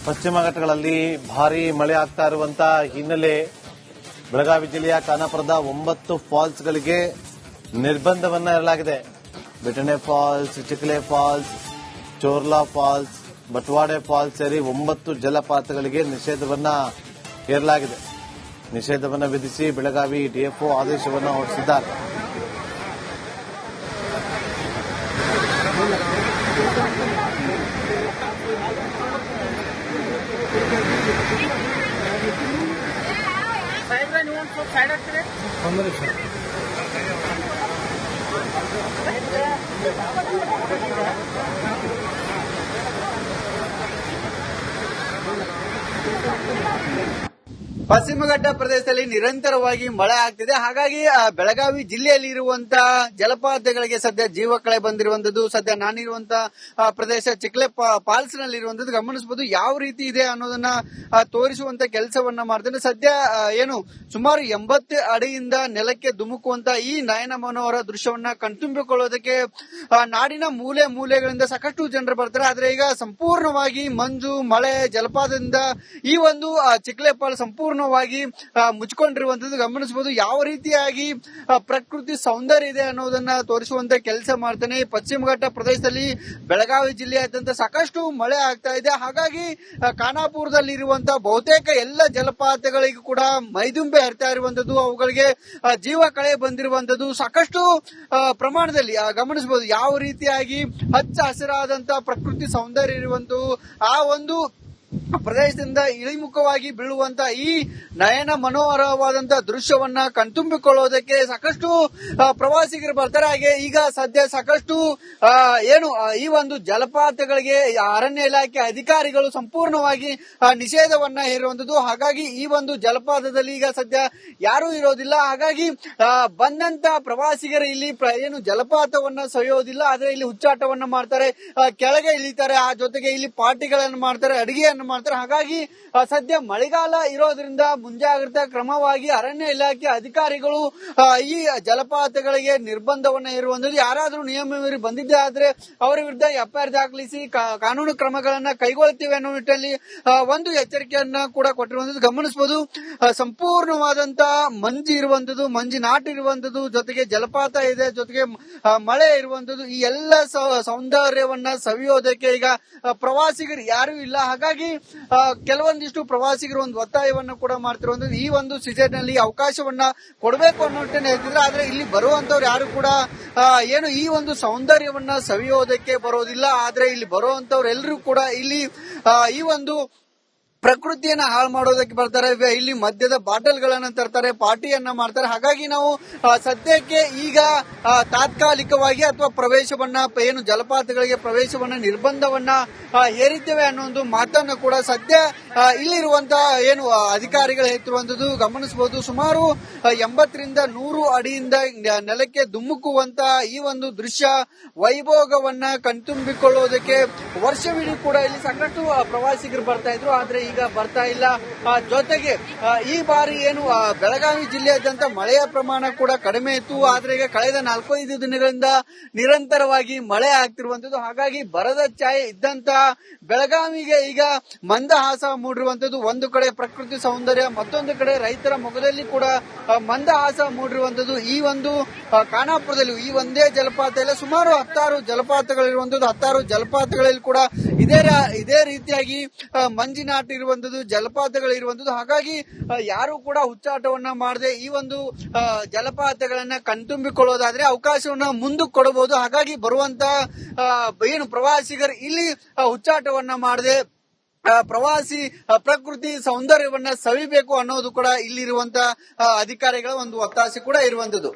ಪಶ್ಚಿಮ ಘಟ್ಟಗಳಲ್ಲಿ ಭಾರೀ ಮಳೆ ಆಗ್ತಾ ಇರುವಂತಹ ಹಿನ್ನೆಲೆ ಬೆಳಗಾವಿ ಜಿಲ್ಲೆಯ ಖಾನಾಪುರದ 9 ಫಾಲ್ಸ್ಗಳಿಗೆ ನಿರ್ಬಂಧವನ್ನ ಹೇರಲಾಗಿದೆ. ಬಿಟಣೆ ಫಾಲ್ಸ್, ಚಿಕ್ಲೆ ಫಾಲ್ಸ್, ಚೋರ್ಲಾ ಫಾಲ್ಸ್, ಬಟವಾಡೆ ಫಾಲ್ಸ್ ಸೇರಿ 9 ಜಲಪಾತಗಳಿಗೆ ನಿಷೇಧವನ್ನ ಹೇರಲಾಗಿದೆ. ನಿಷೇಧವನ್ನ ವಿಧಿಸಿ ಬೆಳಗಾವಿ ಡಿಎಫ್ಒ ಆದೇಶವನ್ನು ಹೊರಡಿಸಿದ್ದಾರೆ. ಪಶ್ಚಿಮ ಘಟ್ಟ ಪ್ರದೇಶದಲ್ಲಿ ನಿರಂತರವಾಗಿ ಮಳೆ ಆಗ್ತಿದೆ. ಹಾಗಾಗಿ ಬೆಳಗಾವಿ ಜಿಲ್ಲೆಯಲ್ಲಿ ಇರುವಂತಹ ಜಲಪಾತಗಳಿಗೆ ಸದ್ಯ ಜೀವಕಳೆ ಬಂದಿರುವಂತದ್ದು. ಸದ್ಯ ನಾನಿರುವಂತಹ ಪ್ರದೇಶ ಚಿಕ್ಲೆ ಫಾಲ್ಸ್ ನಲ್ಲಿ ಇರುವಂತದ್ದು ಗಮನಿಸಬಹುದು. ಯಾವ ರೀತಿ ಇದೆ ಅನ್ನೋದನ್ನ ತೋರಿಸುವಂತ ಕೆಲಸವನ್ನ ಮಾಡ್ತೇನೆ. ಸದ್ಯ ಏನು ಸುಮಾರು 80 ಅಡಿಯಿಂದ ನೆಲಕ್ಕೆ ಧುಮುಕುವಂತ ಈ ನಯನ ಮನೋಹರ ದೃಶ್ಯವನ್ನ ಕಣ್ತುಂಬಿಕೊಳ್ಳೋದಕ್ಕೆ ನಾಡಿನ ಮೂಲೆ ಮೂಲೆಗಳಿಂದ ಸಾಕಷ್ಟು ಜನರು ಬರ್ತಾರೆ. ಆದ್ರೆ ಈಗ ಸಂಪೂರ್ಣವಾಗಿ ಮಂಜು, ಮಳೆ, ಜಲಪಾತದಿಂದ ಈ ಒಂದು ಚಿಕ್ಲೆ ಫಾಲ್ಸ್ ಸಂಪೂರ್ಣವಾಗಿ ಮುಚ್ಕೊಂಡಿರುವಂತದ್ದು ಗಮನಿಸಬಹುದು. ಯಾವ ರೀತಿಯಾಗಿ ಪ್ರಕೃತಿ ಸೌಂದರ್ಯ ಇದೆ ಅನ್ನೋದನ್ನ ತೋರಿಸುವಂತ ಕೆಲಸ ಮಾಡ್ತಾನೆ. ಪಶ್ಚಿಮ ಘಟ್ಟ ಪ್ರದೇಶದಲ್ಲಿ ಬೆಳಗಾವಿ ಜಿಲ್ಲೆಯಾದ್ಯಂತ ಸಾಕಷ್ಟು ಮಳೆ ಆಗ್ತಾ ಇದೆ. ಹಾಗಾಗಿ ಖಾನಾಪುರದಲ್ಲಿ ಇರುವಂತಹ ಬಹುತೇಕ ಎಲ್ಲ ಜಲಪಾತಗಳಿಗೂ ಕೂಡ ಮೈದುಂಬೆ ಹರಿತಾ ಇರುವಂತದ್ದು, ಅವುಗಳಿಗೆ ಜೀವ ಕಳೆ ಬಂದಿರುವಂತದ್ದು ಸಾಕಷ್ಟು ಪ್ರಮಾಣದಲ್ಲಿ ಗಮನಿಸಬಹುದು. ಯಾವ ರೀತಿಯಾಗಿ ಹಚ್ಚ ಹಸಿರಾದಂತಹ ಪ್ರಕೃತಿ ಸೌಂದರ್ಯ ಇರುವಂತದ್ದು ಆ ಒಂದು ಪ್ರದೇಶದಿಂದ ಇಳಿಮುಖವಾಗಿ ಬೀಳುವಂತ ಈ ನಯನ ಮನೋಹರವಾದಂತಹ ದೃಶ್ಯವನ್ನ ಕಣ್ತುಂಬಿಕೊಳ್ಳೋದಕ್ಕೆ ಸಾಕಷ್ಟು ಪ್ರವಾಸಿಗರು ಬರ್ತಾರೆ. ಹಾಗೆ ಈಗ ಸದ್ಯ ಸಾಕಷ್ಟು ಈ ಒಂದು ಜಲಪಾತಗಳಿಗೆ ಅರಣ್ಯ ಇಲಾಖೆ ಅಧಿಕಾರಿಗಳು ಸಂಪೂರ್ಣವಾಗಿ ನಿಷೇಧವನ್ನ ಹೇರುವಂತದ್ದು. ಹಾಗಾಗಿ ಈ ಒಂದು ಜಲಪಾತದಲ್ಲಿ ಈಗ ಸದ್ಯ ಯಾರೂ ಇರೋದಿಲ್ಲ. ಹಾಗಾಗಿ ಬಂದಂತ ಪ್ರವಾಸಿಗರು ಇಲ್ಲಿ ಏನು ಜಲಪಾತವನ್ನ ಸವಿಯೋದಿಲ್ಲ, ಆದ್ರೆ ಇಲ್ಲಿ ಹುಚ್ಚಾಟವನ್ನ ಮಾಡ್ತಾರೆ, ಕೆಳಗೆ ಇಳಿತಾರೆ, ಆ ಜೊತೆಗೆ ಇಲ್ಲಿ ಪಾರ್ಟಿಗಳನ್ನು ಮಾಡ್ತಾರೆ, ಅಡಿಗೆಯನ್ನು ಮಾಡ್ತಾರೆ. ಹಾಗಾಗಿ ಸದ್ಯ ಮಳೆಗಾಲ ಇರೋದ್ರಿಂದ ಮುಂಜಾಗ್ರತಾ ಕ್ರಮವಾಗಿ ಅರಣ್ಯ ಇಲಾಖೆ ಅಧಿಕಾರಿಗಳು ಈ ಜಲಪಾತಗಳಿಗೆ ನಿರ್ಬಂಧವನ್ನ ಹೇರುವಂತದ್ದು. ಯಾರಾದ್ರೂ ನಿಯಮ ಮೀರಿ ಬಂದಿದ್ದೆ ಆದ್ರೆ ಅವರ ವಿರುದ್ಧ ಎಫ್ಐಆರ್ ದಾಖಲಿಸಿ ಕಾನೂನು ಕ್ರಮಗಳನ್ನ ಕೈಗೊಳ್ಳುತ್ತೇವೆ ಅನ್ನೋ ನಿಟ್ಟಿನಲ್ಲಿ ಒಂದು ಎಚ್ಚರಿಕೆಯನ್ನ ಕೂಡ ಕೊಟ್ಟಿರುವಂತದ್ದು ಗಮನಿಸಬಹುದು. ಸಂಪೂರ್ಣವಾದಂತಹ ಮಂಜು ಇರುವಂತದ್ದು, ಮಂಜಿನಾಟ ಇರುವಂತದ್ದು, ಜೊತೆಗೆ ಜಲಪಾತ ಇದೆ, ಜೊತೆಗೆ ಮಳೆ ಇರುವಂತದ್ದು, ಈ ಎಲ್ಲ ಸೌಂದರ್ಯವನ್ನ ಸವಿಯೋದಕ್ಕೆ ಈಗ ಪ್ರವಾಸಿಗರು ಯಾರು ಇಲ್ಲ. ಹಾಗಾಗಿ ಕೆಲವೊಂದಿಷ್ಟು ಪ್ರವಾಸಿಗರು ಒಂದು ಒತ್ತಾಯವನ್ನು ಕೂಡ ಮಾಡ್ತಿರುವಂತದ್ದು ಈ ಒಂದು ಸೀಸನ್ ನಲ್ಲಿ ಅವಕಾಶವನ್ನ ಕೊಡಬೇಕು ಅನ್ನೋ ಹೇಳ್ತಿದ್ರೆ. ಆದ್ರೆ ಇಲ್ಲಿ ಬರುವಂತವ್ರು ಯಾರು ಕೂಡ ಈ ಒಂದು ಸೌಂದರ್ಯವನ್ನ ಸವಿಯೋದಕ್ಕೆ ಬರೋದಿಲ್ಲ. ಆದ್ರೆ ಇಲ್ಲಿ ಬರುವಂತವ್ರು ಎಲ್ಲರೂ ಕೂಡ ಇಲ್ಲಿ ಈ ಒಂದು ಪ್ರಕೃತಿಯನ್ನ ಹಾಳು ಮಾಡೋದಕ್ಕೆ ಬರ್ತಾರೆ. ಇಲ್ಲಿ ಮದ್ಯದ ಬಾಟಲ್ಗಳನ್ನ ತರ್ತಾರೆ, ಪಾರ್ಟಿಯನ್ನ ಮಾಡ್ತಾರೆ. ಹಾಗಾಗಿ ನಾವು ಸದ್ಯಕ್ಕೆ ಈಗ ತಾತ್ಕಾಲಿಕವಾಗಿ ಅಥವಾ ಪ್ರವೇಶವನ್ನ ಏನು ಜಲಪಾತಗಳಿಗೆ ಪ್ರವೇಶವನ್ನ ನಿರ್ಬಂಧವನ್ನ ಹೇರಿದ್ದೇವೆ ಅನ್ನೋ ಒಂದು ಮಾತನ್ನ ಕೂಡ ಸದ್ಯ ಇಲ್ಲಿರುವಂತಹ ಏನು ಅಧಿಕಾರಿಗಳು ಹೇಳ್ತಿರುವಂತದ್ದು ಗಮನಿಸಬಹುದು. ಸುಮಾರು 80ರಿಂದ 100 ಅಡಿಯಿಂದ ನೆಲಕ್ಕೆ ಧುಮುಕುವಂತಹ ಈ ಒಂದು ದೃಶ್ಯ ವೈಭೋಗವನ್ನ ಕಣ್ತುಂಬಿಕೊಳ್ಳುವುದಕ್ಕೆ ವರ್ಷವಿಡೀ ಕೂಡ ಇಲ್ಲಿ ಸಾಕಷ್ಟು ಪ್ರವಾಸಿಗರು ಬರ್ತಾ ಇದ್ರು, ಆದ್ರೆ ಈಗ ಬರ್ತಾ ಇಲ್ಲ. ಜೊತೆಗೆ ಈ ಬಾರಿ ಏನು ಬೆಳಗಾವಿ ಜಿಲ್ಲೆಯಾದ್ಯಂತ ಮಳೆಯ ಪ್ರಮಾಣ ಕೂಡ ಕಡಿಮೆ ಇತ್ತು, ಆದ್ರೆ ಈಗ ಕಳೆದ 4-5 ದಿನಗಳಿಂದ ನಿರಂತರವಾಗಿ ಮಳೆ ಆಗ್ತಿರುವಂತದ್ದು. ಹಾಗಾಗಿ ಬರದ ಛಾಯೆ ಇದ್ದಂತ ಬೆಳಗಾವಿಗೆ ಈಗ ಮಂದಹಾಸ ಮೂಡಿರುವಂತದ್ದು. ಒಂದು ಕಡೆ ಪ್ರಕೃತಿ ಸೌಂದರ್ಯ, ಮತ್ತೊಂದು ಕಡೆ ರೈತರ ಮೊಗದಲ್ಲಿ ಕೂಡ ಮಂದಹಾಸ ಮೂಡಿರುವಂತದ್ದು. ಈ ಒಂದು ಖಾನಾಪುರದಲ್ಲಿ ಈ ಒಂದೇ ಜಲಪಾತ ಇಲ್ಲ, ಸುಮಾರು 10 ಜಲಪಾತಗಳಿರುವಂತದ್ದು. 10 ಜಲಪಾತಗಳಲ್ಲಿ ಕೂಡ ಇದೇ ರೀತಿಯಾಗಿ ಮಂಜಿನಾಟ ಇರುವಂತದ್ದು, ಜಲಪಾತಗಳಿರುವಂತದ್ದು. ಹಾಗಾಗಿ ಯಾರು ಕೂಡ ಹುಚ್ಚಾಟವನ್ನ ಮಾಡದೆ ಈ ಒಂದು ಜಲಪಾತಗಳನ್ನ ಕಣ್ತುಂಬಿಕೊಳ್ಳೋದಾದ್ರೆ ಅವಕಾಶವನ್ನ ಮುಂದಕ್ಕೆ ಕೊಡಬಹುದು. ಹಾಗಾಗಿ ಬರುವಂತ ಏನು ಪ್ರವಾಸಿಗರು ಇಲ್ಲಿ ಹುಚ್ಚಾಟವನ್ನ ಮಾಡದೆ ಪ್ರಕೃತಿ ಸೌಂದರ್ಯವನ್ನ ಸವಿಬೇಕು ಅನ್ನೋದು ಕೂಡ ಇಲ್ಲಿರುವಂತ ಅಧಿಕಾರಿಗಳ ಒಂದು ಒತ್ತಾಸೆ ಕೂಡ ಇರುವಂತದ್ದು.